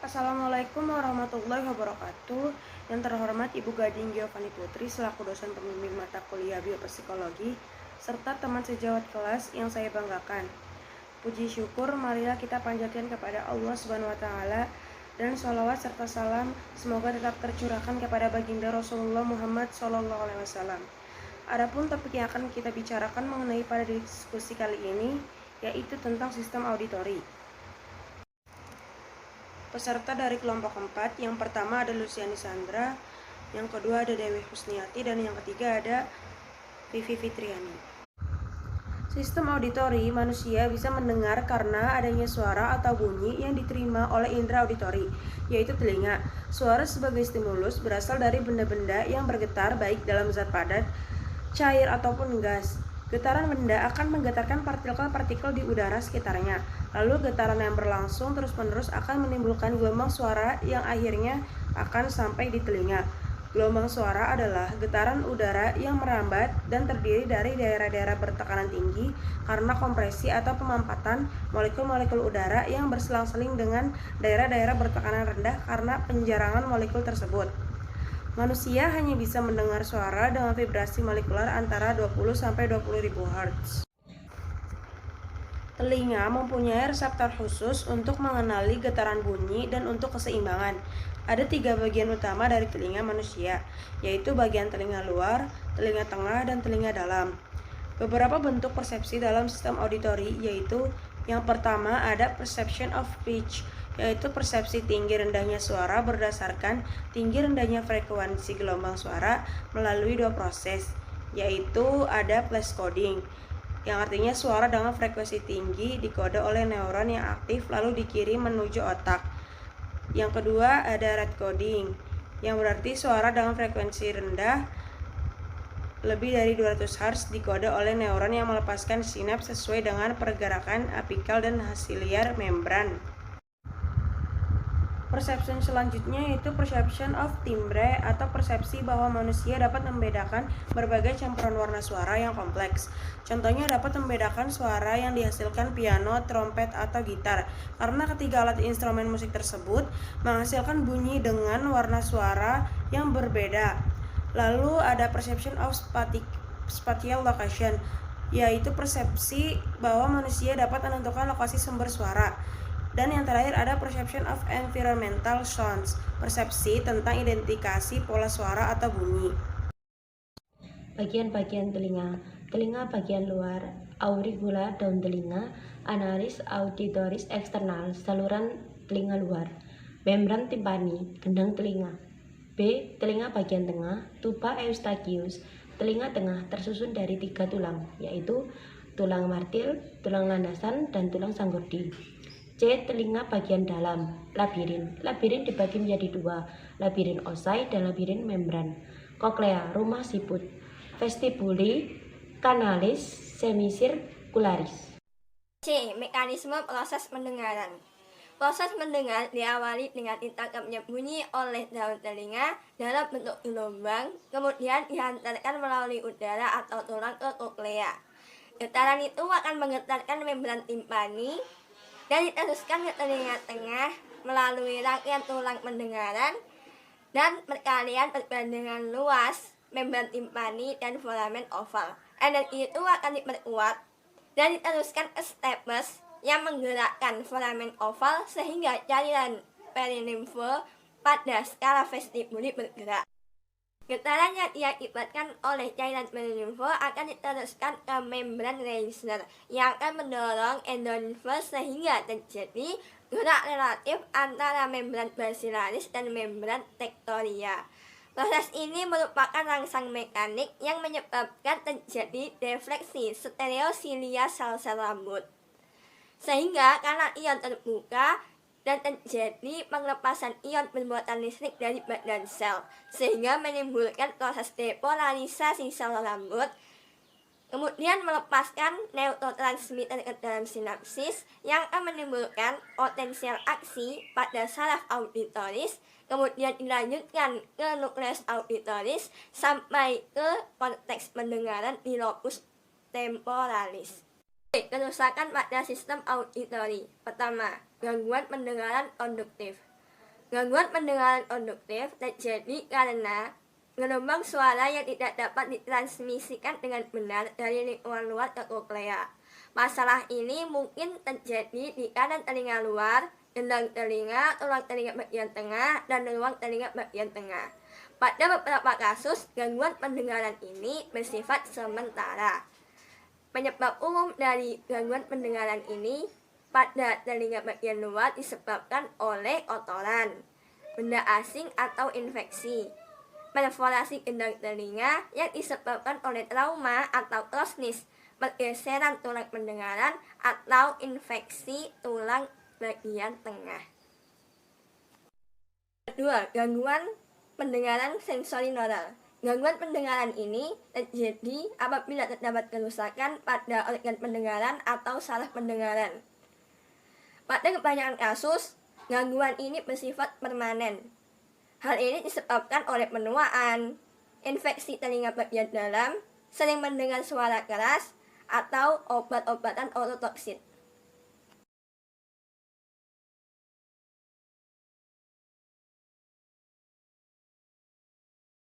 Assalamualaikum warahmatullahi wabarakatuh. Yang terhormat Ibu Gading Giovanni Putri selaku dosen pembimbing mata kuliah biopsikologi serta teman sejawat kelas yang saya banggakan. Puji syukur marilah kita panjatkan kepada Allah Subhanahu wa taala dan sholawat serta salam semoga tetap tercurahkan kepada baginda Rasulullah Muhammad SAW. Adapun topik yang akan kita bicarakan mengenai pada diskusi kali ini yaitu tentang sistem auditori. Peserta dari kelompok 4, yang pertama ada Luciani Sandra, yang kedua ada Dewi Husniati, dan yang ketiga ada Vivi Fitriani. Sistem auditori, manusia bisa mendengar karena adanya suara atau bunyi yang diterima oleh indera auditori, yaitu telinga. Suara sebagai stimulus berasal dari benda-benda yang bergetar baik dalam zat padat, cair ataupun gas. Getaran benda akan menggetarkan partikel-partikel di udara sekitarnya. Lalu getaran yang berlangsung terus-menerus akan menimbulkan gelombang suara yang akhirnya akan sampai di telinga. Gelombang suara adalah getaran udara yang merambat dan terdiri dari daerah-daerah bertekanan tinggi karena kompresi atau pemampatan molekul-molekul udara yang berselang-seling dengan daerah-daerah bertekanan rendah karena penjarangan molekul tersebut. Manusia hanya bisa mendengar suara dengan vibrasi molekular antara 20-20.000 Hz. Telinga mempunyai reseptor khusus untuk mengenali getaran bunyi dan untuk keseimbangan. Ada 3 bagian utama dari telinga manusia, yaitu bagian telinga luar, telinga tengah, dan telinga dalam. Beberapa bentuk persepsi dalam sistem auditori yaitu yang pertama ada perception of pitch, yaitu persepsi tinggi rendahnya suara berdasarkan tinggi rendahnya frekuensi gelombang suara melalui 2 proses, yaitu ada flash coding, yang artinya suara dengan frekuensi tinggi dikode oleh neuron yang aktif lalu dikirim menuju otak. Yang kedua ada red coding, yang berarti suara dengan frekuensi rendah lebih dari 200 Hz dikode oleh neuron yang melepaskan sinaps sesuai dengan pergerakan apikal dan ciliar membran. Perception selanjutnya yaitu perception of timbre atau persepsi bahwa manusia dapat membedakan berbagai campuran warna suara yang kompleks. Contohnya dapat membedakan suara yang dihasilkan piano, trompet, atau gitar karena ketiga alat instrumen musik tersebut menghasilkan bunyi dengan warna suara yang berbeda. Lalu ada perception of spatial location, yaitu persepsi bahwa manusia dapat menentukan lokasi sumber suara. Dan yang terakhir ada perception of environmental sounds, persepsi tentang identifikasi pola suara atau bunyi. Bagian-bagian telinga. Telinga bagian luar, auricula daun telinga, analis auditoris eksternal, saluran telinga luar, membran timpani, gendang telinga. B. Telinga bagian tengah, tuba eustachius, telinga tengah tersusun dari 3 tulang, yaitu tulang martil, tulang landasan, dan tulang sanggurdi. C. Telinga bagian dalam, labirin. Labirin dibagi menjadi 2, labirin osai dan labirin membran. Koklea, rumah siput. Vestibuli, kanalis, semisirkularis. C. Mekanisme proses pendengaran. Proses mendengar diawali dengan ditangkapnya bunyi oleh daun telinga dalam bentuk gelombang, kemudian dihantarkan melalui udara atau tulang ke koklea. Getaran itu akan menggetarkan membran timpani dan diteruskan ke telinga tengah melalui rangkaian tulang pendengaran dan perkalian perbandingan luas membran timpani dan foramen oval. Energi itu akan diperkuat dan diteruskan ke stapes yang menggerakkan foramen oval sehingga cairan perilimfe pada skala vestibuli bergerak. Getaran yang diakibatkan oleh cairan perilimfe akan diteruskan ke membran Reisner yang akan mendorong endolimfe sehingga terjadi gerak relatif antara membran basilaris dan membran tectoria. Proses ini merupakan rangsang mekanik yang menyebabkan terjadi defleksi stereosilia sel-sel rambut. Sehingga karena ion terbuka dan terjadi penglepasan ion bermuatan listrik dari badan sel, sehingga menimbulkan proses depolarisasi sel rambut, kemudian melepaskan neurotransmitter ke dalam sinapsis yang akan menimbulkan potensial aksi pada saraf auditoris, kemudian dilanjutkan ke nukleus auditoris sampai ke korteks pendengaran di lobus temporalis. Kerusakan pada sistem auditori. Pertama, gangguan pendengaran konduktif. Gangguan pendengaran konduktif terjadi karena gelombang suara yang tidak dapat ditransmisikan dengan benar dari lingkungan luar ke koklea. Masalah ini mungkin terjadi di kanan telinga luar, gendang telinga, tulang telinga bagian tengah, dan ruang telinga bagian tengah. Pada beberapa kasus, gangguan pendengaran ini bersifat sementara. Penyebab umum dari gangguan pendengaran ini pada telinga bagian luar disebabkan oleh kotoran, benda asing atau infeksi, perforasi gendang telinga yang disebabkan oleh trauma atau krosnis, pergeseran tulang pendengaran, atau infeksi tulang bagian tengah. Kedua, gangguan pendengaran sensorimotor. Gangguan pendengaran ini terjadi apabila terdapat kerusakan pada organ pendengaran atau saraf pendengaran. Pada kebanyakan kasus, gangguan ini bersifat permanen. Hal ini disebabkan oleh penuaan, infeksi telinga bagian dalam, sering mendengar suara keras, atau obat-obatan ototoksin.